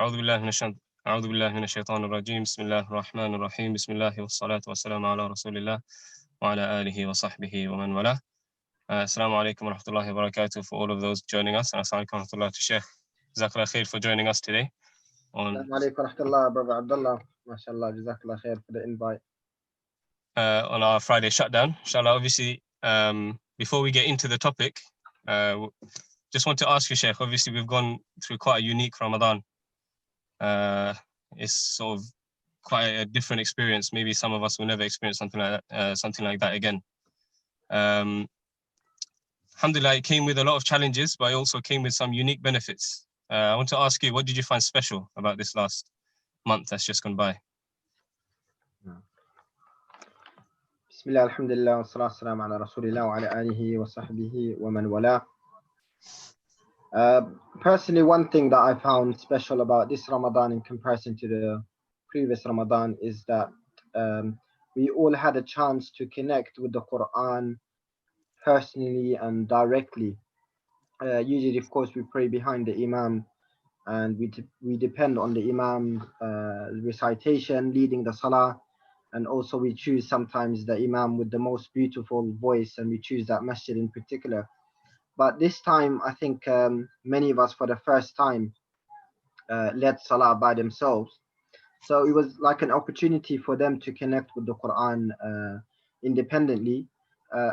أعوذ بالله من الشيطان أعوذ بالله من الشيطان الرجيم بسم الله الرحمن الرحيم بسم الله والصلاة والسلام على رسول الله وعلى آله وصحبه ومن والاه. Assalamu alaikum wa rahmatullahi wa barakatuh for all of those joining us. And assalamu alaikum wa rahmatullahi to Shaykh. Jazakallah khair for joining us today on Assalamu alaikum wa rahmatullah, brother Abdullah. MashaAllah, Jazakallah khair for the invite. on our Friday shutdown. Inshallah, obviously, before we get into the topic, just want to ask you, Shaykh, obviously we've gone through quite a unique Ramadan. It's sort of quite a different experience. Maybe some of us will never experience something like that again. Alhamdulillah, it came with a lot of challenges, but it also came with some unique benefits. I want to ask you, what did you find special about this last month that's just gone by? Bismillah, alhamdulillah, wa salatu salam ala rasulillah wa ala alihi wa sahbihi wa man wala. Personally, one thing that I found special about this Ramadan in comparison to the previous Ramadan is that we all had a chance to connect with the Quran personally and directly. Usually, of course, we pray behind the Imam and we depend on the Imam recitation, leading the Salah, and also we choose sometimes the Imam with the most beautiful voice, and we choose that masjid in particular. But this time, I think many of us for the first time led Salah by themselves. So it was like an opportunity for them to connect with the Quran independently,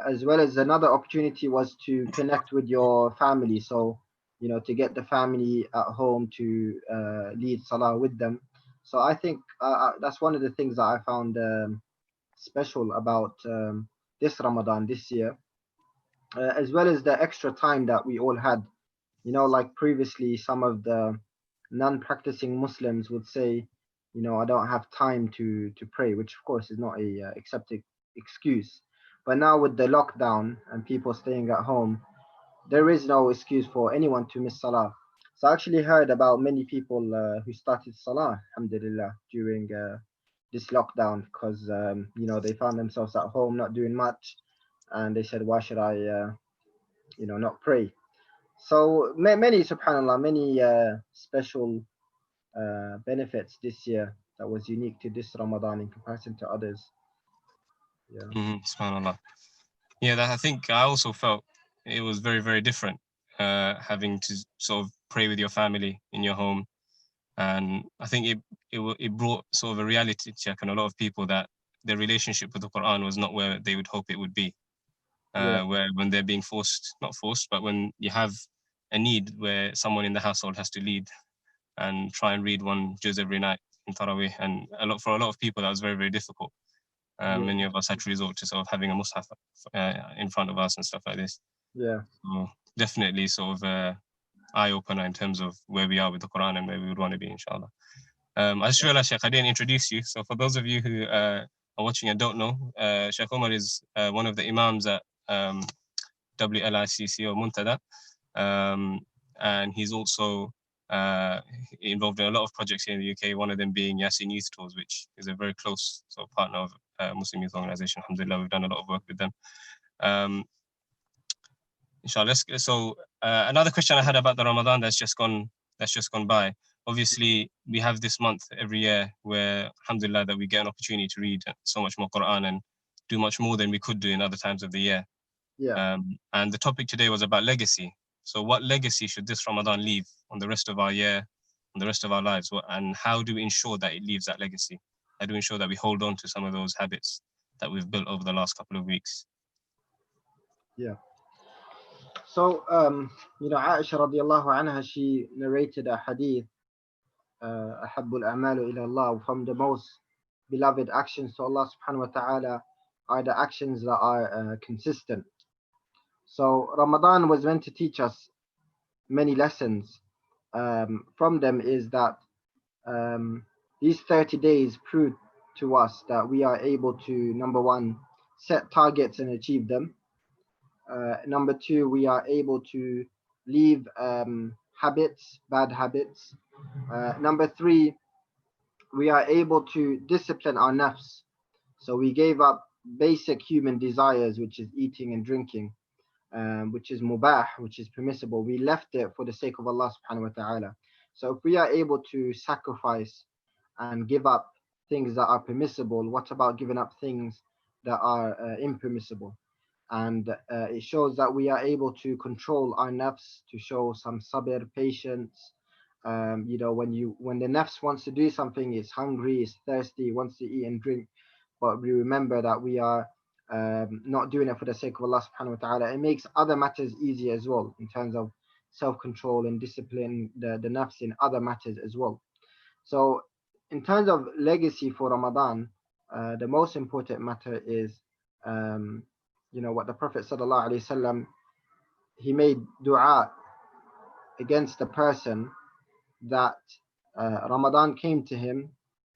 as well as another opportunity was to connect with your family. So, you know, to get the family at home to lead Salah with them. So I think that's one of the things that I found special about this Ramadan this year, as well as the extra time that we all had. You know, like previously, some of the non-practicing Muslims would say, you know, I don't have time to pray, which of course is not a accepted excuse. But now with the lockdown and people staying at home, there is no excuse for anyone to miss Salah. So I actually heard about many people who started Salah, alhamdulillah, during this lockdown because, you know, they found themselves at home not doing much. And they said, why should I, you know, not pray? So many, subhanAllah, many special benefits this year that was unique to this Ramadan in comparison to others. Yeah. SubhanAllah. Yeah, I think I also felt it was very, very different, having to sort of pray with your family in your home. And I think it brought sort of a reality check on a lot of people that their relationship with the Quran was not where they would hope it would be. Where when they're being not forced, but when you have a need where someone in the household has to lead and try and read one juz every night in Taraweeh, and for a lot of people that was very, very difficult. Many of us had to resort to sort of having a mushaf in front of us and stuff like this. Yeah. So definitely sort of eye opener in terms of where we are with the Quran and where we would want to be, inshallah. I just realized, Shaykh, I didn't introduce you. So for those of you who are watching and don't know, Shaykh Omar is one of the Imams at WLICC or Muntada, and he's also involved in a lot of projects here in the UK, one of them being Yasin Youth Tours, which is a very close sort of partner of Muslim Youth Organization. Alhamdulillah, we've done a lot of work with them. Inshallah. So another question I had about the Ramadan that's just gone by. Obviously, we have this month every year where, alhamdulillah, that we get an opportunity to read so much more Quran and do much more than we could do in other times of the year. Yeah. And the topic today was about legacy. So what legacy should this Ramadan leave on the rest of our year, on the rest of our lives? And how do we ensure that it leaves that legacy? How do we ensure that we hold on to some of those habits that we've built over the last couple of weeks? Yeah. So, you know, Aisha radiallahu anha, she narrated a hadith, أحب الأعمال إلى الله, from the most beloved actions to Allah subhanahu wa ta'ala are the actions that are consistent. So Ramadan was meant to teach us many lessons. From them is that these 30 days prove to us that we are able to, number one, set targets and achieve them. Number two, we are able to leave habits, bad habits. Number three, we are able to discipline our nafs. So we gave up basic human desires, which is eating and drinking, which is mubah, which is permissible. We left it for the sake of Allah subhanahu wa ta'ala. So if we are able to sacrifice and give up things that are permissible, what about giving up things that are impermissible? And it shows that we are able to control our nafs, to show some sabr, patience. When the nafs wants to do something, it's hungry, it's thirsty, wants to eat and drink, but we remember that we are not doing it for the sake of Allah subhanahu wa ta'ala. It makes other matters easier as well in terms of self-control and discipline the nafs in other matters as well. So in terms of legacy for Ramadan, the most important matter is what the Prophet sallallahu alaihi wasallam, he made dua against the person that Ramadan came to him,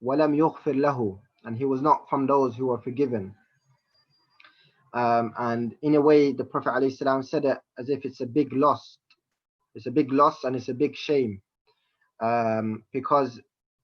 walam yughfir lahu, and he was not from those who were forgiven. And in a way, the Prophet ﷺ said it as if it's a big loss. It's a big loss and it's a big shame. Because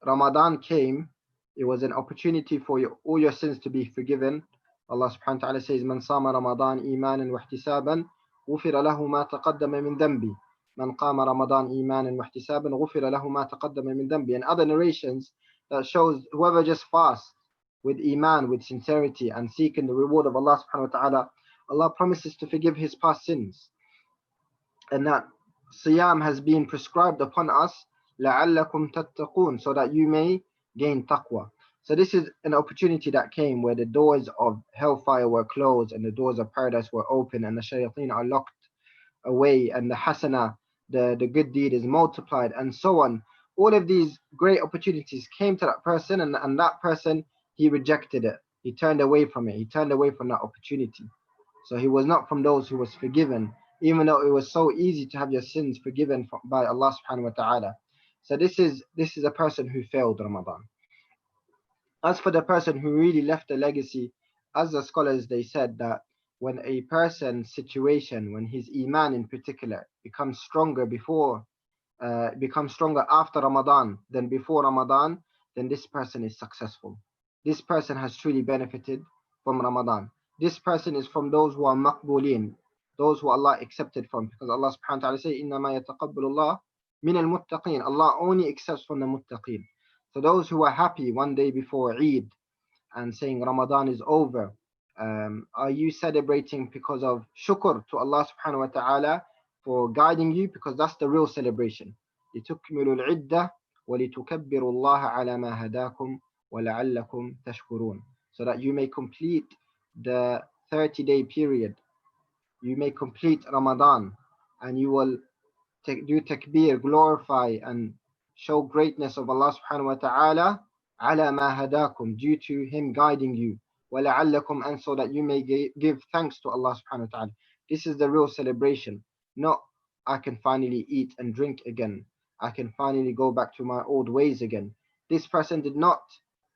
Ramadan came, it was an opportunity for all your sins to be forgiven. Allah subhanahu wa ta'ala says, Man sama Ramadan imanan wa ihtisaban, غفر له ما تقدم من ذنبه. Man qama Ramadan imanan wa ihtisaban, غفر له ما تقدم من ذنبه. And other narrations that shows whoever just fasts with iman, with sincerity, and seeking the reward of Allah subhanahu wa ta'ala, Allah promises to forgive his past sins. And that siyam has been prescribed upon us, لَعَلَّكُمْ تَتَّقُونَ, so that you may gain taqwa. So this is an opportunity that came where the doors of hellfire were closed and the doors of paradise were open and the shayateen are locked away and the hasana, the good deed is multiplied and so on. All of these great opportunities came to that person, and that person, he rejected it. He turned away from it. He turned away from that opportunity. So he was not from those who was forgiven, even though it was so easy to have your sins forgiven by Allah subhanahu wa ta'ala. So this is a person who failed Ramadan. As for the person who really left a legacy, as the scholars, they said that when a person's situation, when his iman in particular becomes stronger after Ramadan than before Ramadan, then this person is successful. This person has truly benefited from Ramadan. This person is from those who are maqbulin, those who Allah accepted from, because Allah subhanahu wa ta'ala says, إِنَّمَا يَتَقَبَّلُ اللَّهُ مِنَ الْمُتَّقِينَ. Allah only accepts from the muttaqeen. So those who are happy one day before Eid and saying Ramadan is over, are you celebrating because of shukr to Allah subhanahu wa ta'ala for guiding you? Because that's the real celebration. لِتُكْمِلُوا الْعِدَّةَ وَلِتُكَبِّرُوا اللَّهَ عَلَى مَا هَدَاكُمْ وَلَعَلَّكُمْ تَشْكُرُونَ. So that you may complete the 30-day period. You may complete Ramadan and you will do takbir, glorify and show greatness of Allah subhanahu wa ta'ala ala ma hadakum, due to him guiding you, وَلَعَلَّكُمْ, and so that you may give thanks to Allah subhanahu wa ta'ala. This is the real celebration, not I can finally eat and drink again, I can finally go back to my old ways again. This person did not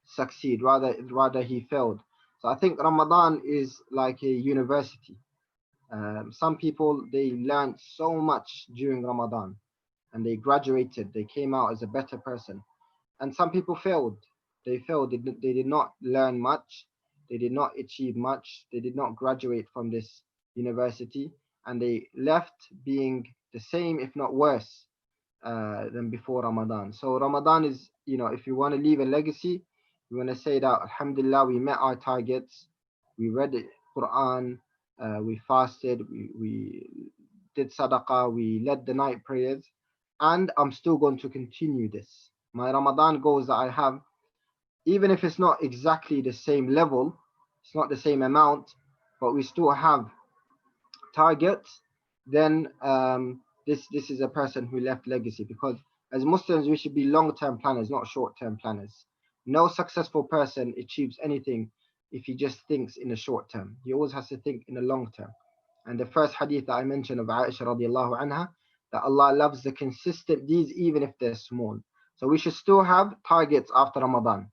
succeed, rather he failed. So I think Ramadan is like a university. Some people, they learned so much during Ramadan and they graduated, they came out as a better person. And some people failed. They failed. They did not learn much. They did not achieve much. They did not graduate from this university, and they left being the same, if not worse, than before Ramadan. So Ramadan is, if you want to leave a legacy, you want to say that Alhamdulillah, we met our targets. We read the Quran. We fasted. We did sadaqah. We led the night prayers, and I'm still going to continue this. My Ramadan goals that I have, even if it's not exactly the same level, it's not the same amount, but we still have targets, then this is a person who left legacy. Because as Muslims, we should be long-term planners, not short-term planners. No successful person achieves anything if he just thinks in the short term. He always has to think in the long term. And the first hadith that I mentioned of Aisha radiallahu anha, that Allah loves the consistent deeds even if they're small. So we should still have targets after Ramadan.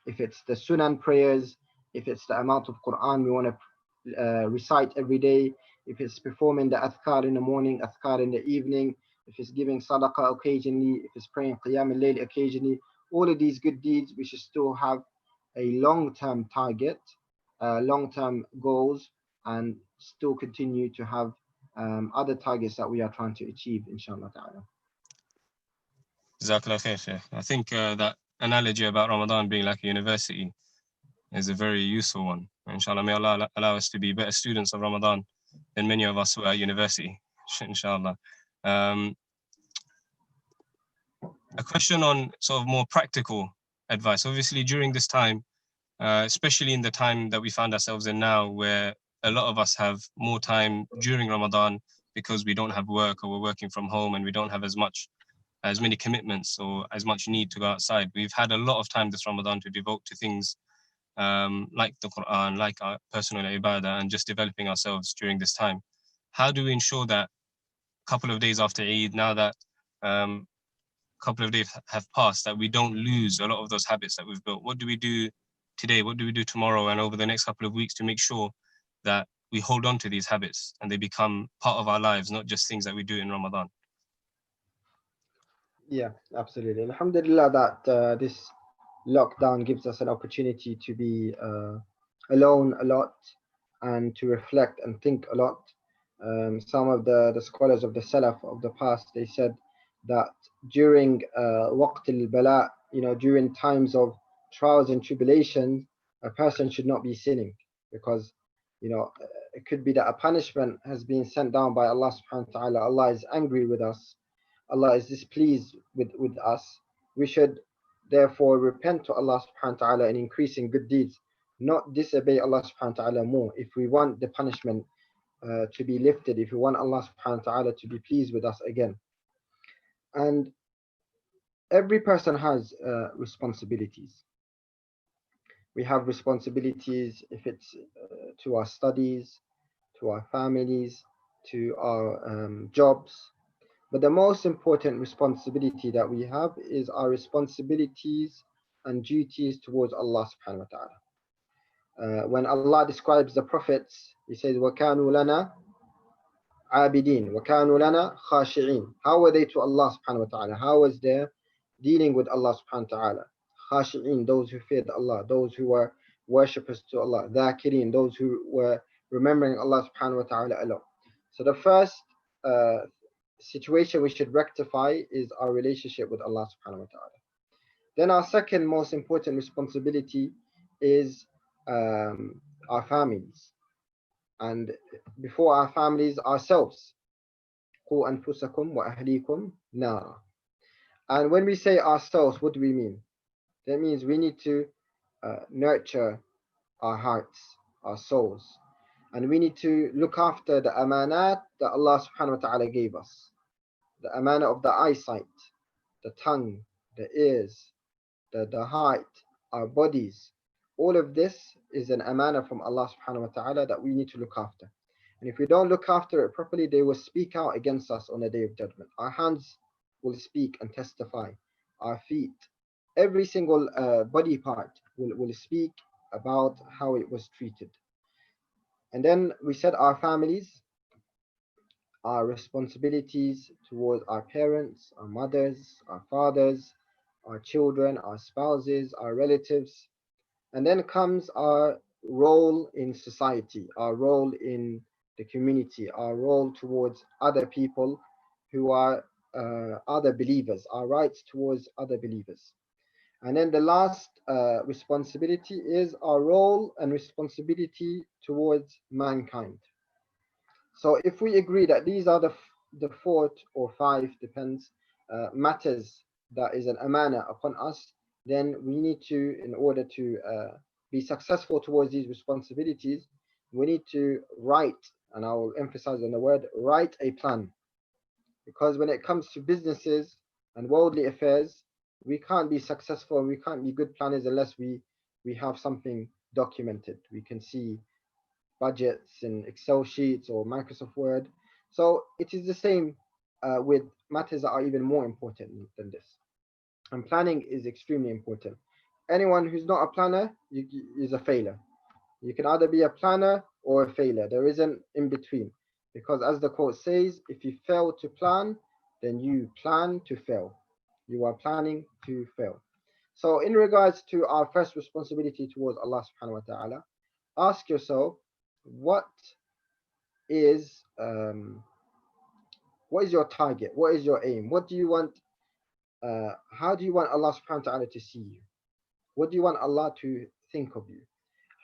If it's the Sunan prayers, if it's the amount of Quran we want to recite every day, if it's performing the adhkar in the morning, adhkar in the evening, if it's giving sadaqah occasionally, if it's praying qiyam al-layl occasionally, all of these good deeds, we should still have a long-term target, long-term goals, and still continue to have other targets that we are trying to achieve, inshallah ta'ala. Jazakallah khair, Sheikh. I think that analogy about Ramadan being like a university is a very useful one. Inshallah, may Allah allow us to be better students of Ramadan than many of us who are at university. Inshallah. Um, a question on sort of more practical advice. Obviously, during this time, especially in the time that we found ourselves in now, where a lot of us have more time during Ramadan because we don't have work or we're working from home and we don't have as many commitments or as much need to go outside. We've had a lot of time this Ramadan to devote to things like the Quran, like our personal ibadah, and just developing ourselves during this time. How do we ensure that a couple of days after Eid, now that couple of days have passed, that we don't lose a lot of those habits that we've built? What do we do today? What do we do tomorrow and over the next couple of weeks to make sure that we hold on to these habits and they become part of our lives, not just things that we do in Ramadan? Yeah, absolutely. Alhamdulillah that this lockdown gives us an opportunity to be alone a lot and to reflect and think a lot. Some of the scholars of the Salaf of the past, they said that during waqt al-bala, during times of trials and tribulations, a person should not be sinning because, it could be that a punishment has been sent down by Allah subhanahu wa ta'ala. Allah is angry with us. Allah is displeased with us. We should therefore repent to Allah subhanahu wa ta'ala and increase in good deeds, not disobey Allah subhanahu wa ta'ala more. If we want the punishment to be lifted, if we want Allah subhanahu wa ta'ala to be pleased with us again. And every person has responsibilities. We have responsibilities if it's to our studies, to our families, to our jobs. But the most important responsibility that we have is our responsibilities and duties towards Allah subhanahu wa ta'ala. When Allah describes the prophets, He says, وَكَانُوا لَنَا عَابِدِينَ وَكَانُوا لَنَا خَاشِعِينَ. How were they to Allah subhanahu wa ta'ala? How was their dealing with Allah subhanahu wa ta'ala? خَاشِعِينَ, those who feared Allah, those who were worshippers to Allah. ذَاكِرِينَ, those who were remembering Allah subhanahu wa ta'ala alone. So the first uh, situation we should rectify is our relationship with Allah subhanahu wa ta'ala. Then our second most important responsibility is our families. And before our families, ourselves. قُوا أَنفُسَكُمْ وَأَهْلِيكُمْ نَارًا. And when we say ourselves, what do we mean? That means we need to nurture our hearts, our souls. And we need to look after the amanat that Allah subhanahu wa ta'ala gave us. The amana of the eyesight, the tongue, the ears, the heart, our bodies. All of this is an amana from Allah subhanahu wa ta'ala that we need to look after. And if we don't look after it properly, they will speak out against us on the day of judgment. Our hands will speak and testify. Our feet, every single body part will speak about how it was treated. And then we said our families, our responsibilities towards our parents, our mothers, our fathers, our children, our spouses, our relatives. And then comes our role in society, our role in the community, our role towards other people who are other believers, our rights towards other believers. And then the last responsibility is our role and responsibility towards mankind. So if we agree that these are the four or five, depends, matters that is an amana upon us, then we need to, in order to be successful towards these responsibilities, we need to write, and I will emphasize on the word, write a plan. Because when it comes to businesses and worldly affairs, we can't be successful and we can't be good planners unless we have something documented. We can see budgets in Excel sheets or Microsoft Word. So it is the same with matters that are even more important than this. And planning is extremely important. Anyone who's not a planner is a failure. You can either be a planner or a failure. There isn't in between. Because as the quote says, if you fail to plan, then you plan to fail. You are planning to fail. So in regards to our first responsibility towards Allah subhanahu wa ta'ala, ask yourself, what is um, what is your target? What is your aim? What do you want How do you want Allah subhanahu wa ta'ala to see you? What do you want Allah to think of you?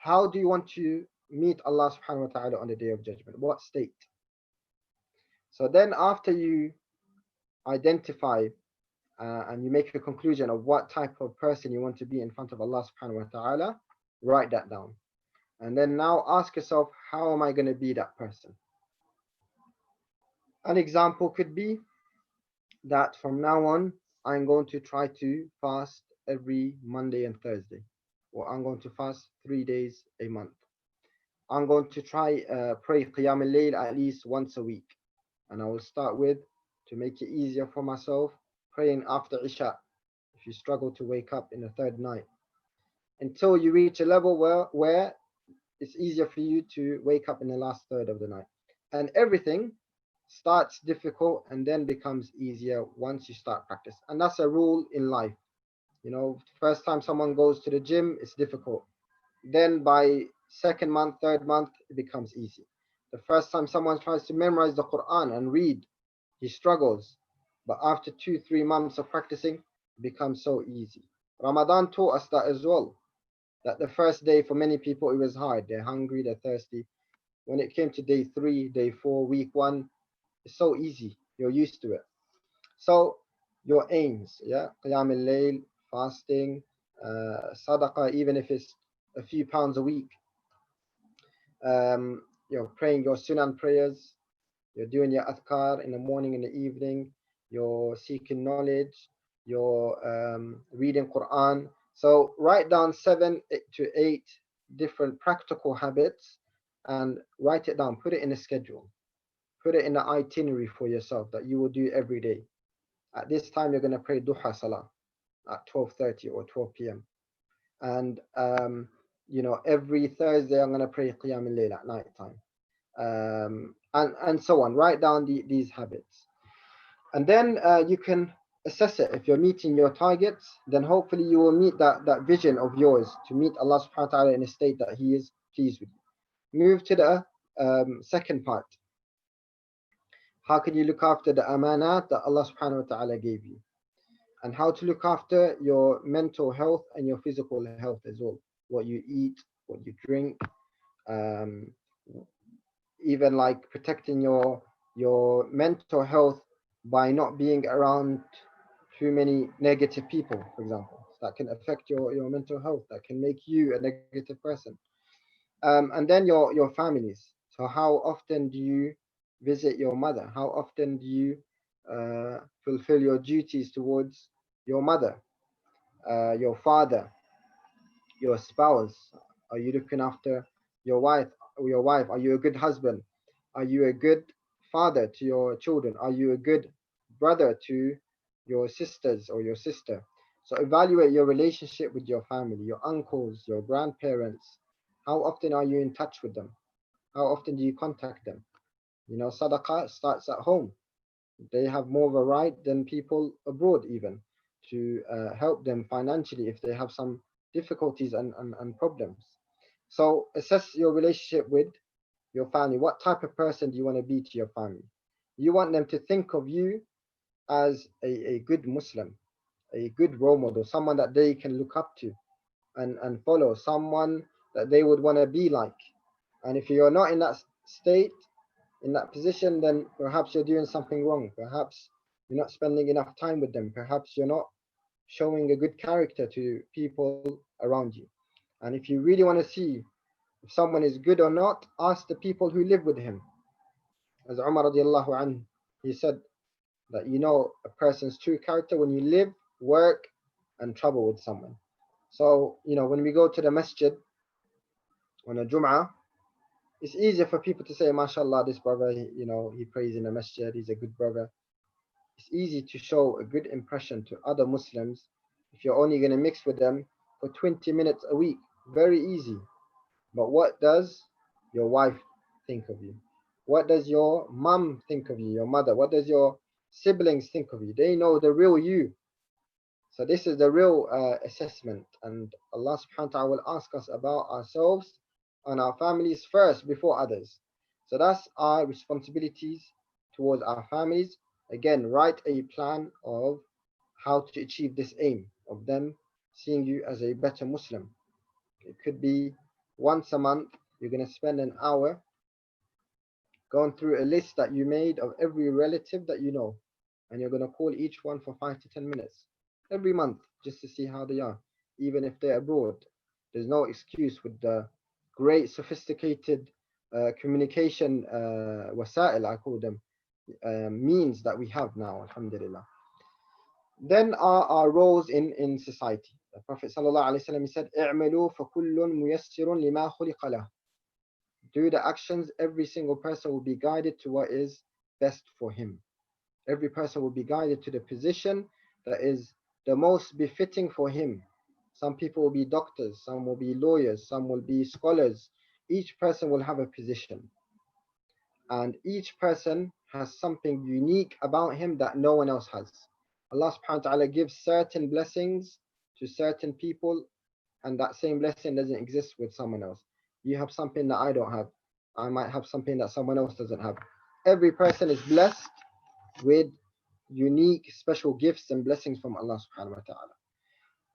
How do you want to meet Allah subhanahu wa ta'ala on the day of judgment? What state? So then after you identify and you make a conclusion of what type of person you want to be in front of Allah subhanahu wa ta'ala, write that down. And then now ask yourself, how am I going to be that person? An example could be that from now on, I'm going to try to fast every Monday and Thursday, or I'm going to fast 3 days a month. I'm going to try pray Qiyam al-Layl at least once a week. And I will start with, to make it easier for myself, praying after Isha if you struggle to wake up in the third night, until you reach a level where it's easier for you to wake up in the last third of the night. And everything starts difficult and then becomes easier once you start practice. And that's a rule in life. You know, first time someone goes to the gym, it's difficult. Then by second month, third month, it becomes easy. The first time someone tries to memorize the Quran and read, he struggles. But after 2, 3 months of practicing, it becomes so easy. Ramadan taught us that as well. That the first day for many people it was hard. They're hungry, they're thirsty. When it came to day 3, day 4, week 1, it's so easy. You're used to it. So your aims, yeah, Qiyam al-Layl, fasting, sadaqah, even if it's a few pounds a week. You're praying your sunan prayers. You're doing your adhkar in the morning and the evening. You're seeking knowledge. You're reading Quran. So write down 7 to 8 different practical habits and write it down. Put it in a schedule. Put it in the itinerary for yourself that you will do every day. At this time, you're going to pray duha salah at 12:30 or 12 p.m. And every Thursday I'm going to pray Qiyam al-Layl at night time, and so on. Write down these habits, and then you can assess it. If you're meeting your targets, then hopefully you will meet that vision of yours to meet Allah subhanahu wa ta'ala in a state that He is pleased with you. Move to the second part. How can you look after the amanat that Allah subhanahu wa ta'ala gave you? And how to look after your mental health and your physical health as well. What you eat, what you drink, um, even like protecting your mental health by not being around too many negative people, for example. That can affect your mental health, that can make you a negative person. And then your families. So how often do you visit your mother? How often do you fulfill your duties towards your mother, your father, your spouse? Are you looking after your wife? Are you a good husband? Are you a good father to your children? Are you a good brother to your sisters or your sister? So evaluate your relationship with your family, your uncles, your grandparents. How often are you in touch with them? How often do you contact them? Sadaqah starts at home. They have more of a right than people abroad, even to help them financially if they have some difficulties and problems. So assess your relationship with your family. What type of person do you want to be to your family? You want them to think of you as a good Muslim, a good role model, someone that they can look up to and follow, someone that they would want to be like. And if you're not in that state, in that position, then perhaps you're doing something wrong. Perhaps you're not spending enough time with them. Perhaps you're not showing a good character to people around you. And if you really want to see if someone is good or not, ask the people who live with him. As Umar radiallahu anhu, he said that you know a person's true character when you live, work, and travel with someone. So, when we go to the masjid on a Jum'ah, it's easier for people to say, MashaAllah, this brother, he prays in the masjid, he's a good brother. It's easy to show a good impression to other Muslims if you're only going to mix with them for 20 minutes a week. Very easy. But what does your wife think of you? What does your mum think of you, your mother? What does your siblings think of you? They know the real you. So this is the real assessment. And Allah subhanahu wa ta'ala will ask us about ourselves and our families first before others. So that's our responsibilities towards our families. Again, write a plan of how to achieve this aim of them seeing you as a better Muslim. It could be once a month, you're going to spend an hour going through a list that you made of every relative that you know, and you're going to call each one for 5 to 10 minutes every month just to see how they are, even if they're abroad. There's no excuse with the great sophisticated communication wasa'il, I call them, means that we have now, alhamdulillah. Then our roles in society. The Prophet ﷺ said, "اعملوا فكل ميسر لما خلق له." Do the actions, every single person will be guided to what is best for him. Every person will be guided to the position that is the most befitting for him. Some people will be doctors, some will be lawyers, some will be scholars. Each person will have a position. And each person has something unique about him that no one else has. Allah subhanahu wa ta'ala gives certain blessings to certain people, and that same blessing doesn't exist with someone else. You have something that I don't have. I might have something that someone else doesn't have. Every person is blessed with unique, special gifts and blessings from Allah subhanahu wa ta'ala.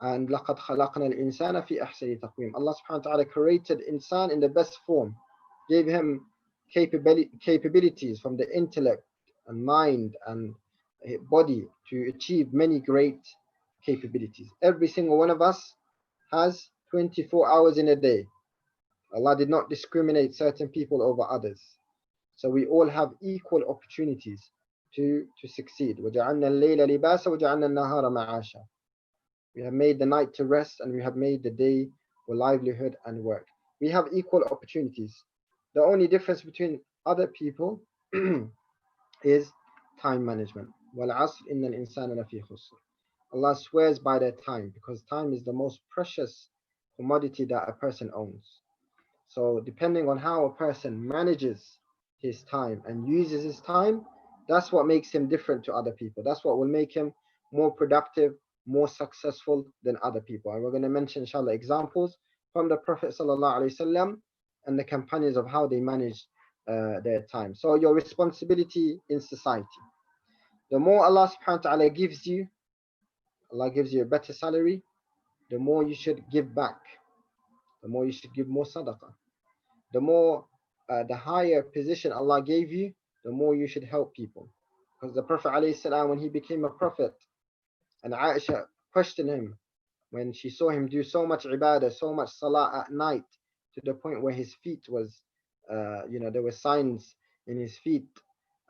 And لَقَدْ خَلَقْنَا الْإِنسَانَ فِي أَحْسَنِ تَقْوِيمٍ. Allah subhanahu wa ta'ala created insan in the best form, gave him capabilities from the intellect and mind and body to achieve many great capabilities. Every single one of us has 24 hours in a day. Allah did not discriminate certain people over others. So we all have equal opportunities to succeed. وَجَعَلْنَا اللَّيْلَ لِبَاسًا وَجَعَلْنَا النَّهَارَ مَعَاشًا. We have made the night to rest, and we have made the day for livelihood and work. We have equal opportunities. The only difference between other people is time management. وَالْعَصْرِ إِنَّ الْإِنسَانَ لَفِي خُسْرٍ. Allah swears by their time because time is the most precious commodity that a person owns. So depending on how a person manages his time and uses his time, that's what makes him different to other people. That's what will make him more productive, more successful than other people. And we're going to mention, inshallah, examples from the Prophet ﷺ and the companions of how they managed their time. So your responsibility in society. The more Allah subhanahu wa ta'ala gives you, Allah gives you a better salary, the more you should give back. The more you should give more sadaqah. The higher position Allah gave you, the more you should help people. Because the Prophet ﷺ, when he became a prophet, and Aisha questioned him when she saw him do so much ibadah, so much salah at night, to the point where his feet was, there were signs in his feet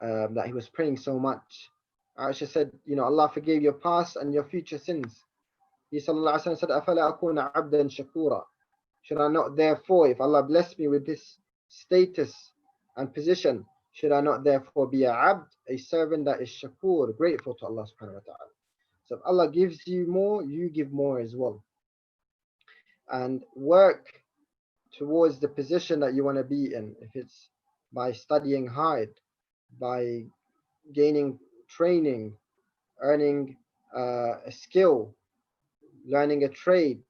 that he was praying so much. Aisha said, Allah forgave your past and your future sins. He sallallahu alaihi wasallam said, أَفَلَا أَكُونَ عَبْدًا شَكُورًا. Should I not therefore, if Allah blessed me with this status and position, should I not therefore be a abd, a servant that is shakur, grateful to Allah subhanahu wa ta'ala? So if Allah gives you more, you give more as well. And work towards the position that you want to be in. If it's by studying hard, by gaining training, earning a skill, learning a trade,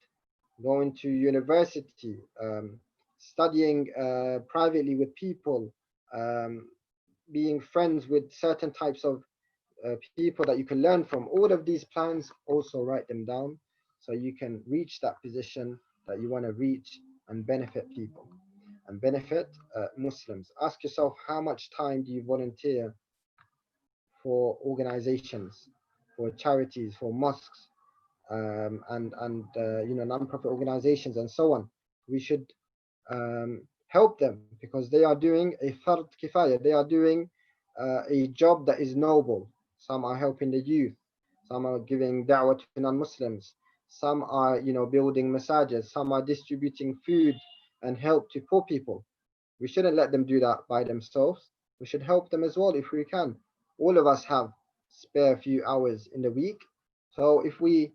going to university, studying privately with people, being friends with certain types of people that you can learn from. All of these plans, also write them down so you can reach that position that you want to reach and benefit people and benefit Muslims. Ask yourself, how much time do you volunteer for organizations, for charities, for mosques, and non-profit organizations and so on? We should help them because they are doing a fard kifaya. They are doing a job that is noble. Some are helping the youth. Some are giving da'wah to non-Muslims. Some are, building masajid. Some are distributing food and help to poor people. We shouldn't let them do that by themselves. We should help them as well if we can. All of us have spare few hours in the week. So if we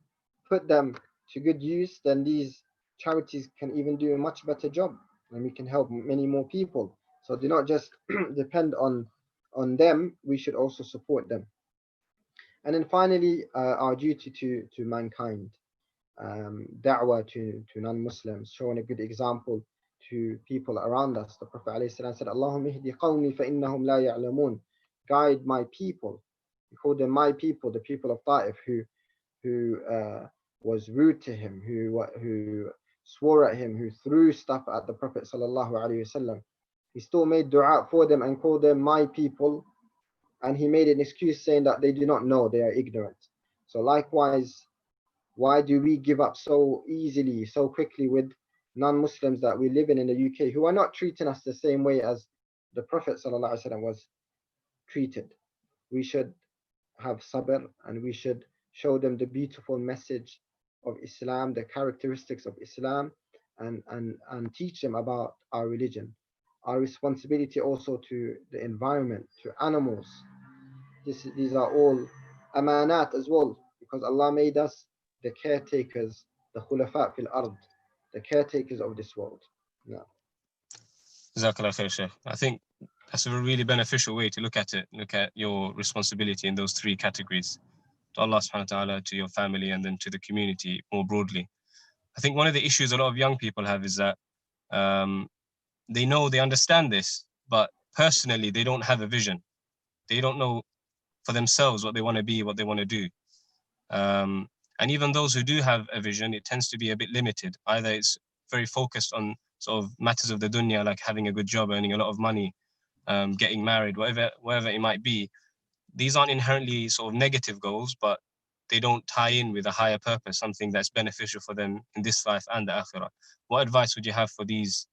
put them to good use, then these charities can even do a much better job and we can help many more people. So do not just depend on them, we should also support them. And then finally, our duty to mankind, da'wah to non-Muslims, showing a good example to people around us. The Prophet ﷺ said, Allahumma ihdi qawmi fa innahum la ya'lamun. Guide my people. He called them my people, the people of Ta'if, who who was rude to him, who swore at him, who threw stuff at the Prophet sallallahu alaihi wasallam. He still made dua for them and called them my people, and he made an excuse saying that they do not know, they are ignorant. So likewise, why do we give up so easily, so quickly with non-Muslims that we live in the UK who are not treating us the same way as the Prophet ﷺ was treated? We should have sabr, and we should show them the beautiful message of Islam, the characteristics of Islam, and teach them about our religion. Our responsibility also to the environment, to animals. These are all amanat as well, because Allah made us the caretakers, the khulafa fil ard, the caretakers of this world. No. Jazakallah khair, Shaykh. I think that's a really beneficial way to look at it. Look at your responsibility in those three categories: to Allah subhanahu wa ta'ala, to your family, and then to the community more broadly. I think one of the issues a lot of young people have is that um, they understand this, but personally they don't have a vision. They don't know for themselves what they want to be, what they want to do. And even those who do have a vision, it tends to be a bit limited. Either it's very focused on sort of matters of the dunya, like having a good job, earning a lot of money, getting married, whatever it might be. These aren't inherently sort of negative goals, but they don't tie in with a higher purpose, something that's beneficial for them in this life and the akhirah. What advice would you have for these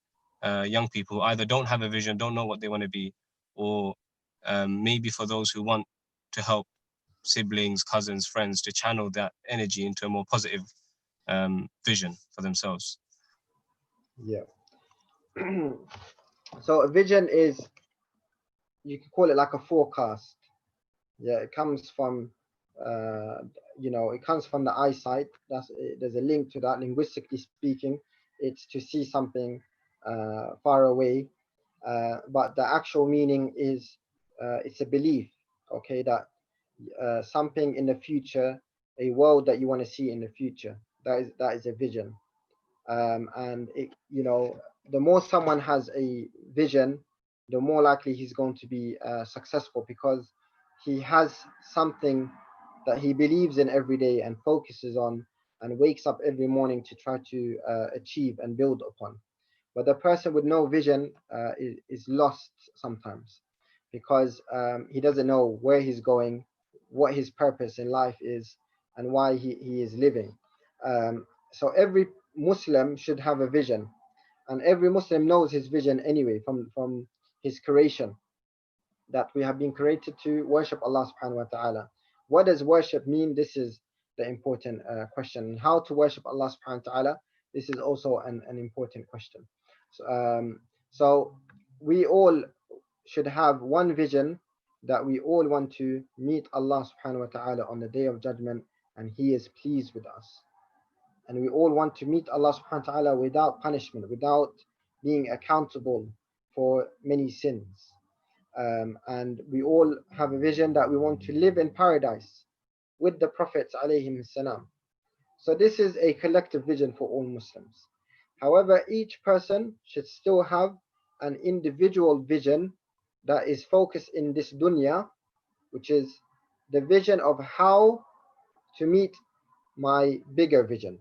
young people who either don't have a vision, don't know what they want to be, or maybe for those who want to help siblings, cousins, friends to channel that energy into a more positive vision for themselves? Yeah. So a vision is, you can call it like a forecast. Yeah, it comes from uh, it comes from the eyesight. There's a link to that. Linguistically speaking, it's to see something far away, but the actual meaning is it's a belief. Okay, that something in the future, a world that you want to see in the future. That is a vision. And the more someone has a vision, the more likely he's going to be successful, because he has something that he believes in every day and focuses on, and wakes up every morning to try to achieve and build upon. But the person with no vision is lost sometimes, because he doesn't know where he's going, what his purpose in life is, and why he is living. So every Muslim should have a vision, and every Muslim knows his vision anyway from his creation, that we have been created to worship Allah subhanahu wa ta'ala. What does worship mean? This is the important question. How to worship Allah subhanahu wa ta'ala? This is also an important question. So we all should have one vision, that we all want to meet Allah subhanahu wa ta'ala on the day of judgment, and He is pleased with us. And we all want to meet Allah subhanahu wa ta'ala without punishment, without being accountable for many sins. And we all have a vision that we want to live in paradise with the Prophets alayhim salam. So this is a collective vision for all Muslims. However, each person should still have an individual vision that is focused in this dunya, which is the vision of how to meet my bigger vision.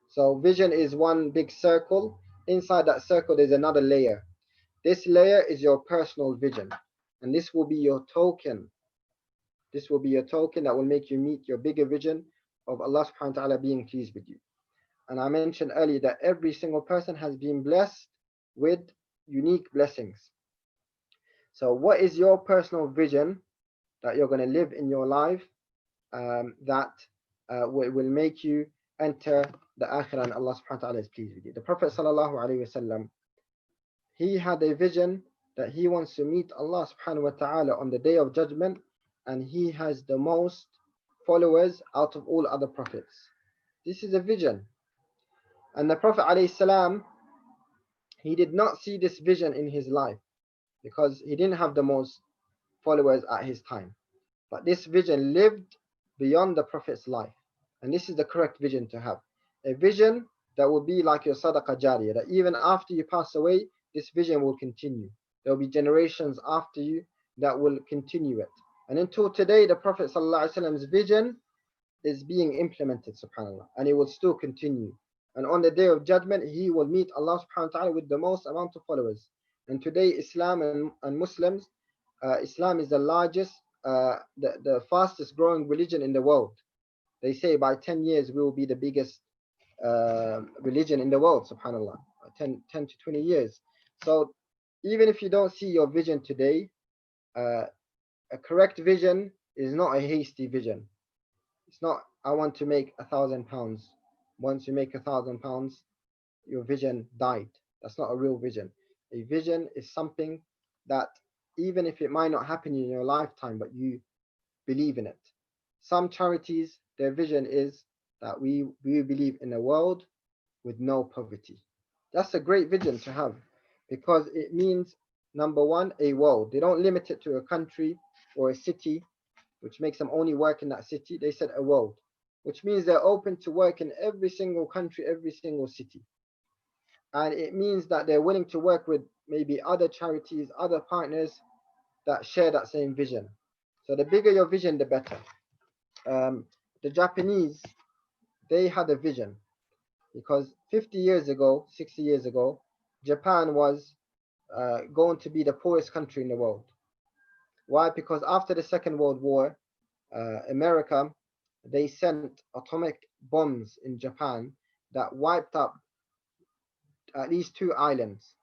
So vision is one big circle. Inside that circle, there's another layer. This layer is your personal vision, and this will be your token. This will be your token that will make you meet your bigger vision of Allah subhanahu wa ta'ala being pleased with you. And I mentioned earlier that every single person has been blessed with unique blessings. So what is your personal vision that you're going to live in your life, that will make you enter the akhirah and Allah subhanahu wa ta'ala is pleased with you? The Prophet sallallahu alaihi wasallam, he had a vision that he wants to meet Allah subhanahu wa ta'ala on the day of judgment, and he has the most followers out of all other prophets. This is a vision. And the Prophet alayhi salam, he did not see this vision in his life, because he didn't have the most followers at his time. But this vision lived beyond the Prophet's life. And this is the correct vision to have. A vision that will be like your sadaqah jariyah, that even after you pass away, this vision will continue. There will be generations after you that will continue it. And until today, the Prophet ﷺ's vision is being implemented, subhanAllah, and it will still continue. And on the day of judgment, he will meet Allah subhanahu wa ta'ala with the most amount of followers. And today, Islam and Muslims, Islam is the largest, the fastest growing religion in the world. They say by 10 years we will be the biggest religion in the world, subhanAllah, 10 to 20 years. So even if you don't see your vision today, uh, a correct vision is not a hasty vision. It's not, I want to make £1,000. Once you make £1,000, your vision died. That's not a real vision. A vision is something that, even if it might not happen in your lifetime, but you believe in it. Some charities, their vision is that we believe in a world with no poverty. That's a great vision to have, because it means, number one, a world. They don't limit it to a country or a city, which makes them only work in that city. They said a world, which means they're open to work in every single country, every single city. And it means that they're willing to work with maybe other charities, other partners that share that same vision. So the bigger your vision, the better. The Japanese, they had a vision, because 50 years ago, 60 years ago, Japan was going to be the poorest country in the world. Why? Because after the Second World War, America, they sent atomic bombs in Japan that wiped up at least 2 islands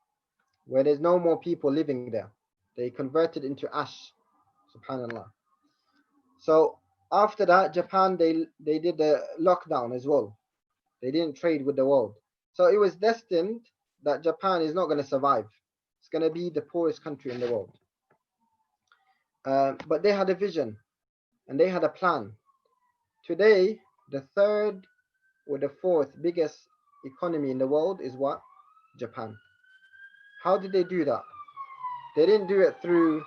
where there's no more people living there. They converted into ash, subhanallah. So after that, Japan, they did the lockdown as well. They didn't trade with the world. So it was destined that Japan is not going to survive. It's going to be the poorest country in the world. But they had a vision and they had a plan. Today, the third or the fourth biggest economy in the world is what? Japan. How did they do that? They didn't do it through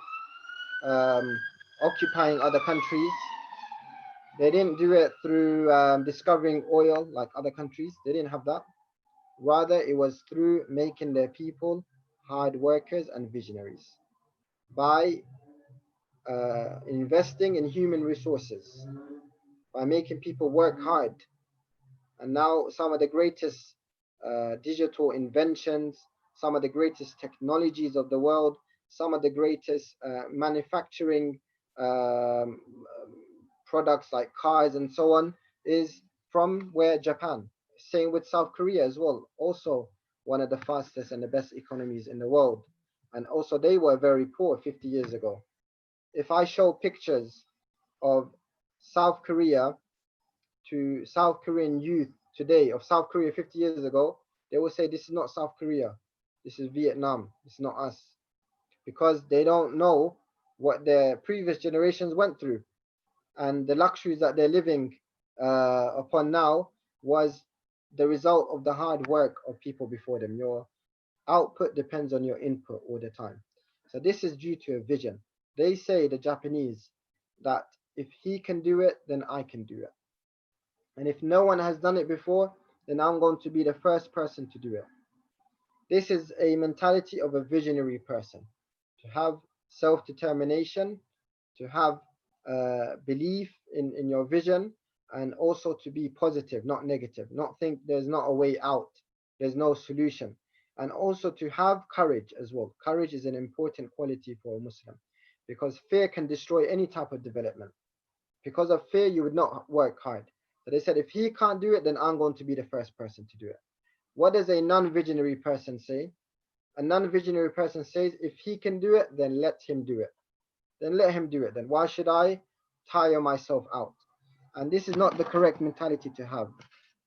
um, occupying other countries. They didn't do it through discovering oil like other countries. They didn't have that. Rather, it was through making their people hard workers and visionaries by investing in human resources, by making people work hard. And now some of the greatest digital inventions, some of the greatest technologies of the world, some of the greatest manufacturing um, products like cars and so on is from where? Japan. Same with South Korea as well. Also one of the fastest and the best economies in the world. And also they were very poor 50 years ago. If I show pictures of South Korea to South Korean youth today, of South Korea 50 years ago, they will say this is not South Korea. This is Vietnam. It's not us. Because they don't know what their previous generations went through. And the luxuries that they're living upon now was the result of the hard work of people before them. Your output depends on your input all the time. So this is due to a vision. They say, the Japanese, that if he can do it, then I can do it. And if no one has done it before, then I'm going to be the first person to do it. This is a mentality of a visionary person, to have self-determination, to have belief in your vision, and also to be positive, not negative, not think there's not a way out, there's no solution. And also to have courage as well. Courage is an important quality for a Muslim, because fear can destroy any type of development. Because of fear, you would not work hard. So they said, if he can't do it, then I'm going to be the first person to do it. What does a non-visionary person say? A non-visionary person says, if he can do it, then let him do it. Then let him do it. Then why should I tire myself out? And this is not the correct mentality to have.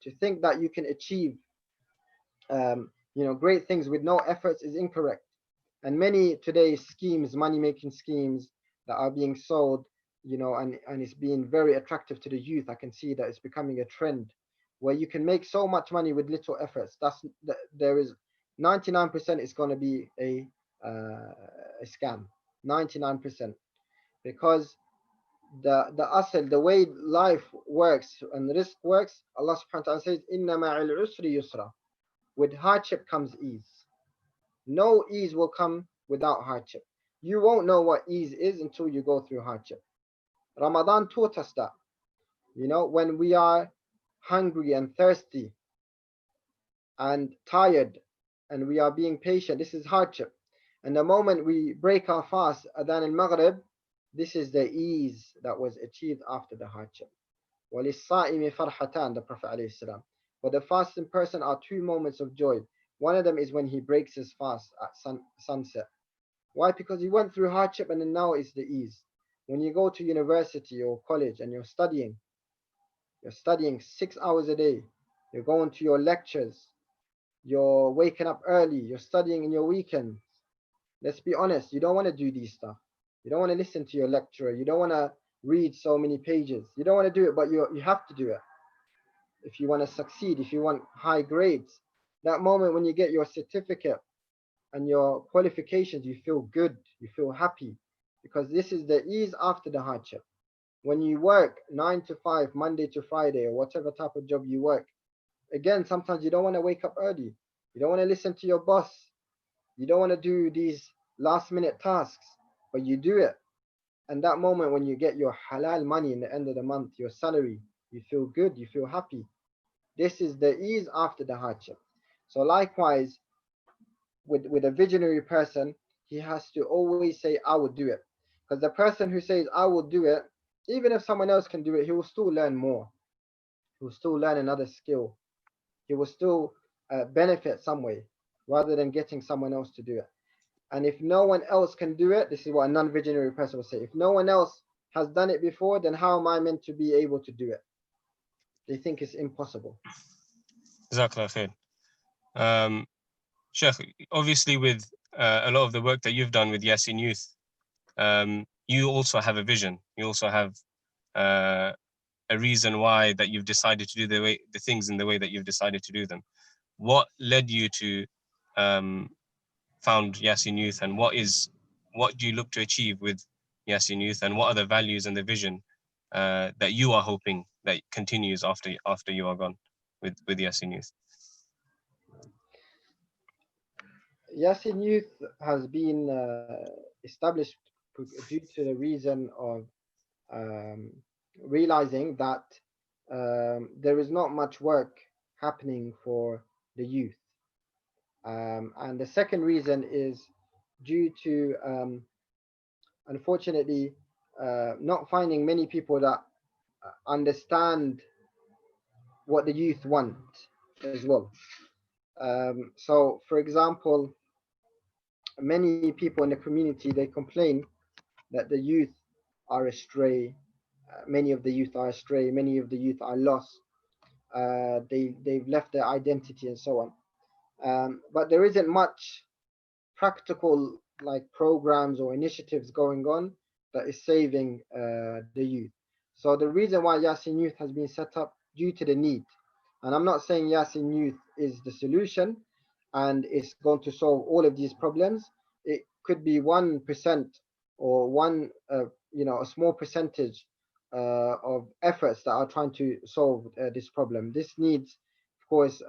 To think that you can achieve great things with no efforts is incorrect. And many today's schemes, money-making schemes that are being sold, and it's being very attractive to the youth. I can see that it's becoming a trend where you can make so much money with little efforts. There is 99% is going to be a scam. 99%, because the asl, the way life works and risk works, Allah subhanahu wa ta'ala says, inna ma'al usri yusra. With hardship comes ease. No ease will come without hardship. You won't know what ease is until you go through hardship. Ramadan taught us that. You know, when we are hungry and thirsty and tired and we are being patient, this is hardship. And the moment we break our fast, Adhan al Maghrib, this is the ease that was achieved after the hardship. وَلِلصَّائِمِ فَرْحَتَانِ, the Prophet ﷺ. For the fasting person are two moments of joy. One of them is when he breaks his fast at sunset. Why? Because he went through hardship and then now it's the ease. When you go to university or college and you're studying 6 hours a day, you're going to your lectures, you're waking up early, you're studying in your weekends. Let's be honest, you don't want to do these stuff. You don't want to listen to your lecturer. You don't want to read so many pages. You don't want to do it, but you have to do it. If you want to succeed, if you want high grades, that moment when you get your certificate and your qualifications, you feel good, you feel happy, because this is the ease after the hardship. When you work 9 to 5, Monday to Friday, or whatever type of job you work, again, sometimes you don't want to wake up early. You don't want to listen to your boss. You don't want to do these last minute tasks, but you do it. And that moment when you get your halal money in the end of the month, your salary, you feel good, you feel happy. This is the ease after the hardship. So likewise, with a visionary person, he has to always say, I will do it. Because the person who says, I will do it, even if someone else can do it, he will still learn more. He will still learn another skill. He will still benefit some way rather than getting someone else to do it. And if no one else can do it, this is what a non visionary person will say. If no one else has done it before, then how am I meant to be able to do it? They think it's impossible. Jazakallah khair. Sheikh, obviously with a lot of the work that you've done with Yasin Youth, you also have a vision. You also have a reason why that you've decided to do the things in the way that you've decided to do them. What led you to found Yasin Youth, and what do you look to achieve with Yasin Youth, and what are the values and the vision that you are hoping that continues after you are gone with Yasin Youth? Yasin Youth has been established due to the reason of um, realizing that there is not much work happening for the youth. And the second reason is due to, unfortunately, not finding many people that understand what the youth want as well. So, for example, many people in the community, they complain that the youth are astray. Many of the youth are astray. Many of the youth are lost. They've left their identity and so on. But there isn't much practical like programs or initiatives going on that is saving the youth. So the reason why Yasin Youth has been set up due to the need, and I'm not saying Yasin Youth is the solution and it's going to solve all of these problems. It could be 1% or a small percentage of efforts that are trying to solve this problem. This needs, of course,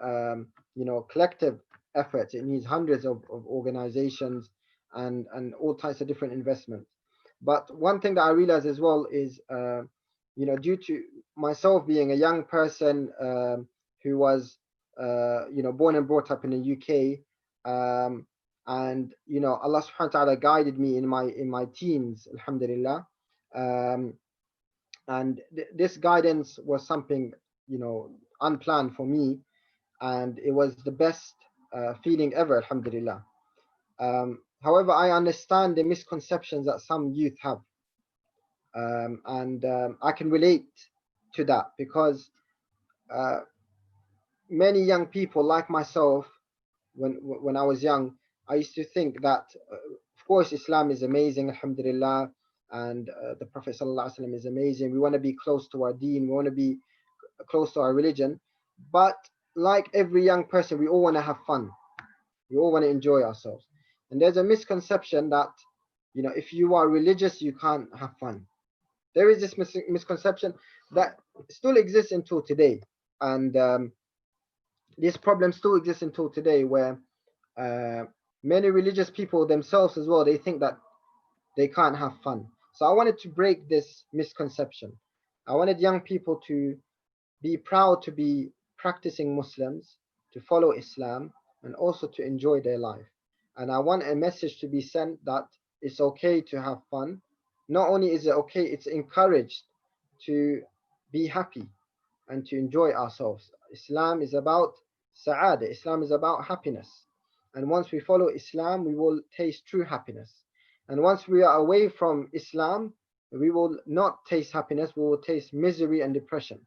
collective efforts. It needs hundreds of organizations and all types of different investments. But one thing that I realized as well is, due to myself being a young person who was, born and brought up in the UK, and Allah Subhanahu wa Taala guided me in my teens, Alhamdulillah, and this guidance was something unplanned for me, and it was the best feeling ever, Alhamdulillah. However, I understand the misconceptions that some youth have, and I can relate to that because uh, many young people like myself, when I was young, I used to think that, of course, Islam is amazing, Alhamdulillah, and the Prophet ﷺ is amazing. We want to be close to our deen, we want to be close to our religion, but like every young person, we all want to have fun. We all want to enjoy ourselves. And there's a misconception that, if you are religious, you can't have fun. There is this misconception that still exists until today. And this problem still exists until today where many religious people themselves as well, they think that they can't have fun. So I wanted to break this misconception. I wanted young people to be proud to be practicing Muslims, to follow Islam, and also to enjoy their life. And I want a message to be sent that it's okay to have fun. Not only is it okay, it's encouraged to be happy and to enjoy ourselves. Islam is about sa'ada, Islam is about happiness. And once we follow Islam, we will taste true happiness. And once we are away from Islam, we will not taste happiness, we will taste misery and depression.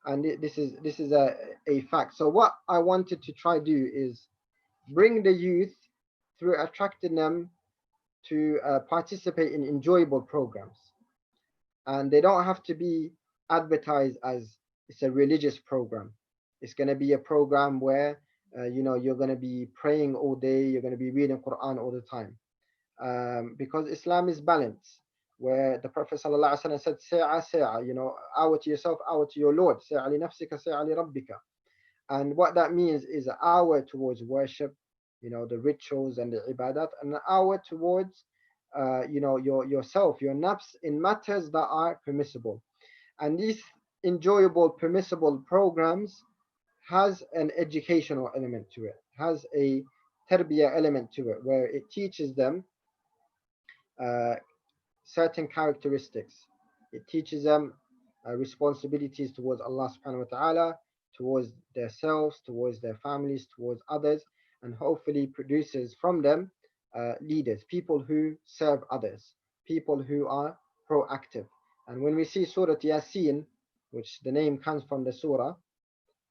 And this is a fact. So what I wanted to try do is bring the youth through attracting them to participate in enjoyable programs, and they don't have to be advertised as it's a religious program. It's going to be a program where you're going to be praying all day, you're going to be reading Quran all the time, because Islam is balance. Where the Prophet ﷺ said, "Sa'a sa'a," hour to yourself, hour to your Lord. "Sa'a li nafsika, sa'a li rabbika." And what that means is an hour towards worship, the rituals and the ibadat, and an hour towards, yourself, your nafs, in matters that are permissible. And these enjoyable, permissible programs has an educational element to it, has a tarbiyah element to it, where it teaches them uh, certain characteristics. It teaches them responsibilities towards Allah subhanahu wa ta'ala, towards themselves, towards their families, towards others, and hopefully produces from them leaders, people who serve others, people who are proactive. And when we see Surah Yasin, which the name comes from the surah,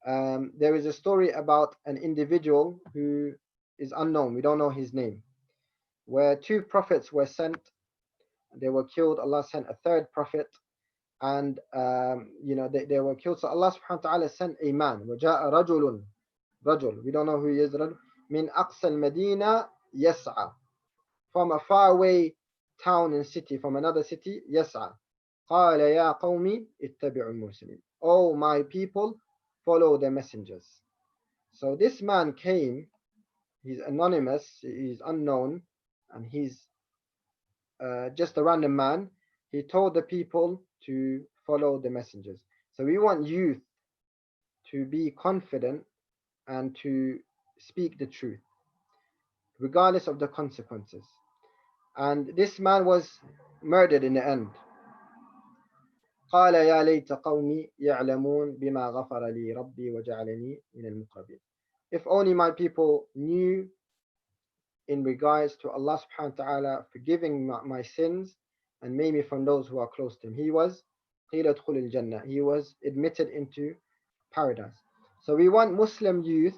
there is a story about an individual who is unknown, we don't know his name, where two prophets were sent, they were killed. Allah sent a third prophet, and they were killed. So Allah subhanahu wa ta'ala sent a man. وَجَاءَ رَجُلٌ. We don't know who he is. مِنْ أَقْصَى الْمَدِينَةِ يَسْعَى. From a faraway town and city, from another city, يَسْعَى. قَالَ يَا قَوْمِ اتَّبِعُوا الْمُرْسَلِينَ. Oh, my people, follow the messengers. So this man came, he's anonymous, he's unknown, and he's just a random man. He told the people to follow the messengers. So we want youth to be confident and to speak the truth, regardless of the consequences. And this man was murdered in the end. قال يا ليت قومي يعلمون بما غفر لي ربي وجعلني من المقربين. If only my people knew in regards to Allah subhanahu wa ta'ala forgiving my sins and made me from those who are close to him. He was He was admitted into paradise. So we want Muslim youth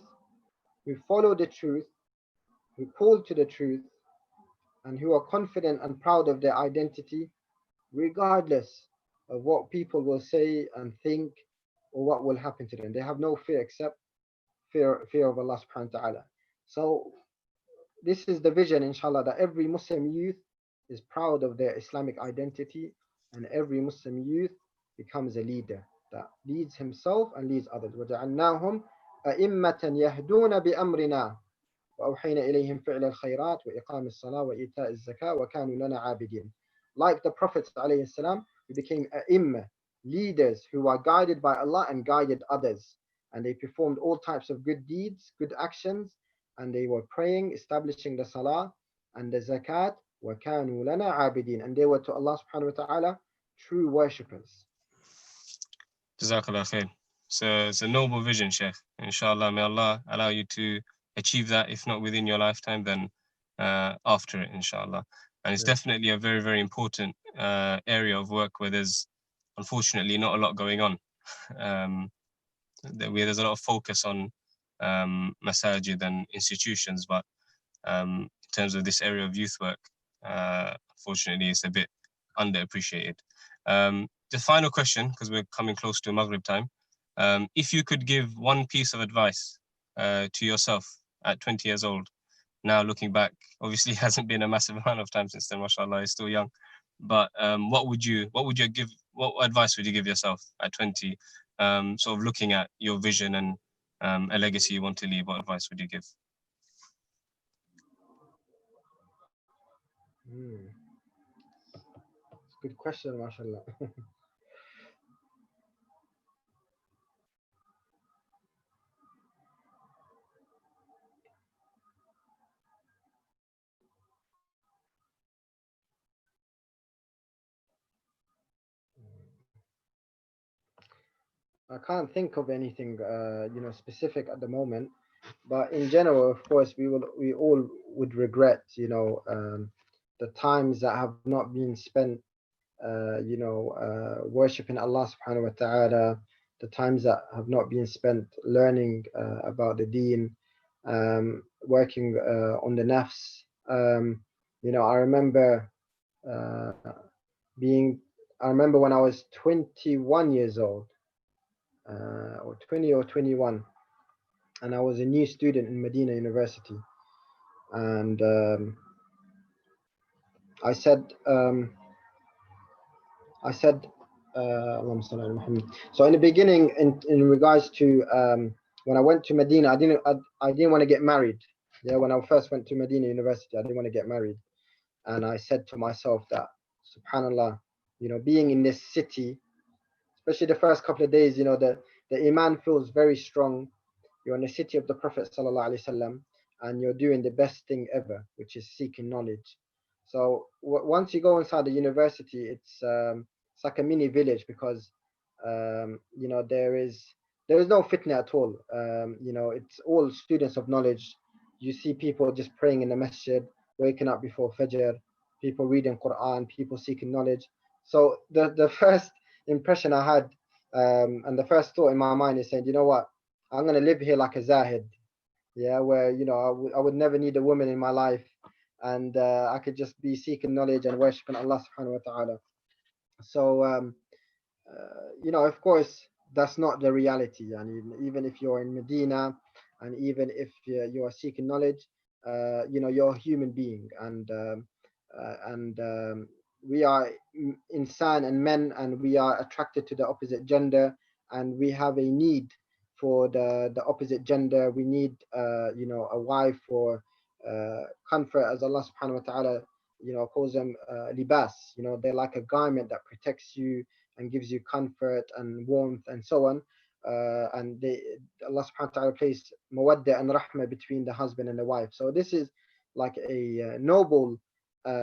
who follow the truth, who call to the truth, and who are confident and proud of their identity, regardless of what people will say and think or what will happen to them. They have no fear except fear of Allah subhanahu wa ta'ala. So this is the vision, inshallah, that every Muslim youth is proud of their Islamic identity, and every Muslim youth becomes a leader that leads himself and leads others. وَجَعَلْنَاهُمْ أَئِمَّةً يَهْدُونَ بِأَمْرِنَا وَأَوْحَيْنَا إِلَيْهِمْ فِعْلَ الْخَيْرَاتِ وَإِقَامِ الصَّلَاةِ وَإِيتَاءِ الزَّكَاةِ وَكَانُوا لَنَا عَابِدِينَ. Like the Prophets ﷺ, who became A'imma, leaders who are guided by Allah and guided others. And they performed all types of good deeds, good actions, and they were praying, establishing the salah and the zakat, وَكَانُوا لَنَا عَابِدِينَ, and they were to Allah subhanahu wa ta'ala true worshippers. Jazakallah khair. So it's a noble vision, Sheikh. Inshallah, may Allah allow you to achieve that, if not within your lifetime, then after it, inshallah. And it's definitely a very, very important area of work where there's unfortunately not a lot going on. Where there's a lot of focus on masajid and institutions, but in terms of this area of youth work, unfortunately, it's a bit underappreciated. The final question, because we're coming close to Maghrib time, if you could give one piece of advice to yourself at 20 years old, now looking back, obviously it hasn't been a massive amount of time since then, mashallah, you're still young, but what advice would you give yourself at 20, sort of looking at your vision and a legacy you want to leave? What advice would you give? It's a good question, mashallah. I can't think of anything, specific at the moment. But in general, of course, we all would regret, the times that have not been spent, worshiping Allah Subhanahu wa Taala, the times that have not been spent learning about the Deen, working on the nafs. I remember uh, being, I remember when I was 21 years old, or 20 or 21, and I was a new student in Medina University. And I said, I said, Allahumma salli ala Muhammad. So in the beginning, in regards to when I went to Medina, I didn't want to get married. Yeah, when I first went to Medina University, I didn't want to get married, and I said to myself that, Subhanallah, being in this city, especially the first couple of days, the iman feels very strong. You're in the city of the Prophet sallallahu alaihi wasallam, and you're doing the best thing ever, which is seeking knowledge. So once you go inside the university, it's like a mini village because there is no fitna at all. It's all students of knowledge. You see people just praying in the masjid, waking up before Fajr, people reading Quran, people seeking knowledge. So the first impression I had, and the first thought in my mind is saying, you know what, I'm gonna live here like a zahid, yeah, where I would never need a woman in my life, and I could just be seeking knowledge and worshiping Allah Subhanahu wa Taala. So of course, that's not the reality. And even if you're in Medina, and even if you are seeking knowledge, you're a human being, and we are insan and men, and we are attracted to the opposite gender, and we have a need for the opposite gender. We need, a wife for comfort, as Allah Subhanahu wa Taala, calls them libas. They're like a garment that protects you and gives you comfort and warmth and so on. Allah subhanahu wa ta'ala placed mawadda and rahmah between the husband and the wife. So this is like a noble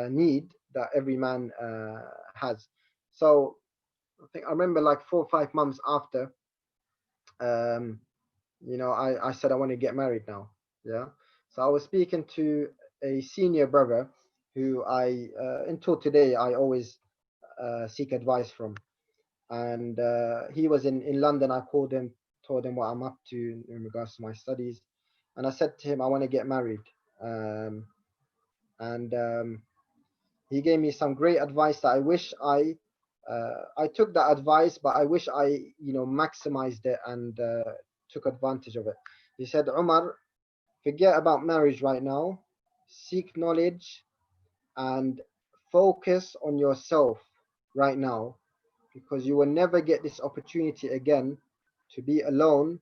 need that every man has. So I remember like 4 or 5 months after, um, I said I want to get married now. Yeah. So I was speaking to a senior brother who until today, I always seek advice from. And he was in London. I called him, told him what I'm up to in regards to my studies, and I said to him I want to get married. And he gave me some great advice that I wish I took that advice, but I wish I maximized it and took advantage of it. He said, Umar, forget about marriage right now, seek knowledge and focus on yourself right now, because you will never get this opportunity again to be alone,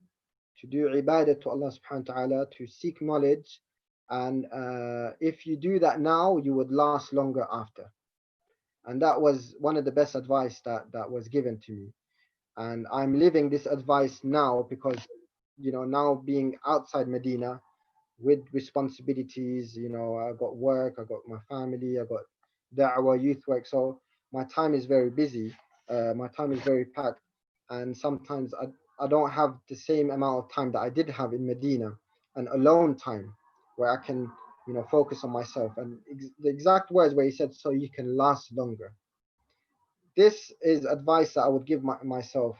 to do ibadah to Allah subhanahu wa ta'ala, to seek knowledge. And if you do that now, you would last longer after. And that was one of the best advice that was given to me. And I'm living this advice now because, now being outside Medina with responsibilities, I got work, I got my family, I got da'wah, youth work. So my time is very busy. My time is very packed. And sometimes I don't have the same amount of time that I did have in Medina, and alone time where I can, focus on myself. And the exact words where he said, so you can last longer. This is advice that I would give myself,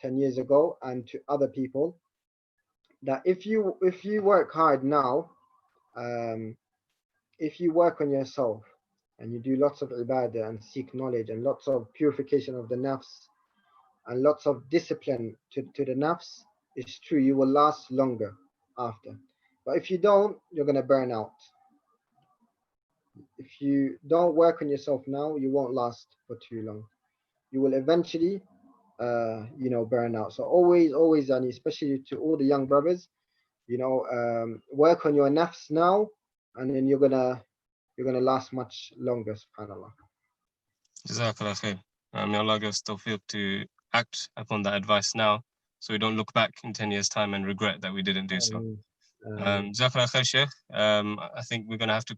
10 years ago, and to other people, that if you work hard now, um, if you work on yourself and you do lots of ibadah and seek knowledge and lots of purification of the nafs and lots of discipline to the nafs, it's true, you will last longer after. But if you don't, you're going to burn out. If you don't work on yourself now, you won't last for too long. You will eventually, burn out. So always, and especially to all the young brothers, work on your nafs now, and then you're gonna last much longer, subhanallah. Jazakallah khair. May Allah give us tawfiq to act upon that advice now, so we don't look back in 10 years' time and regret that we didn't do so. Ameen. Ameen. Jazakallah khair, Sheikh. I think we're going to have to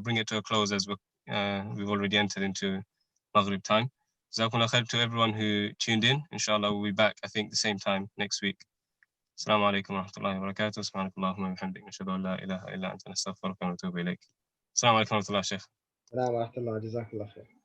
bring it to a close as we've already entered into Maghrib time. Jazakumullah khair to everyone who tuned in. Inshallah, we'll be back, I think, the same time next week. Assalamu alaikum wa rahmatullahi wa barakatuh. Subhanakallahumma wa bihamdik. Nashhadu an la ilaha illa anta nastaghfiruka wa natubu ilayk. Assalamu alaikum wa rahmatullah, Shaykh. Salam wa rahmatullah, jazakallah khair.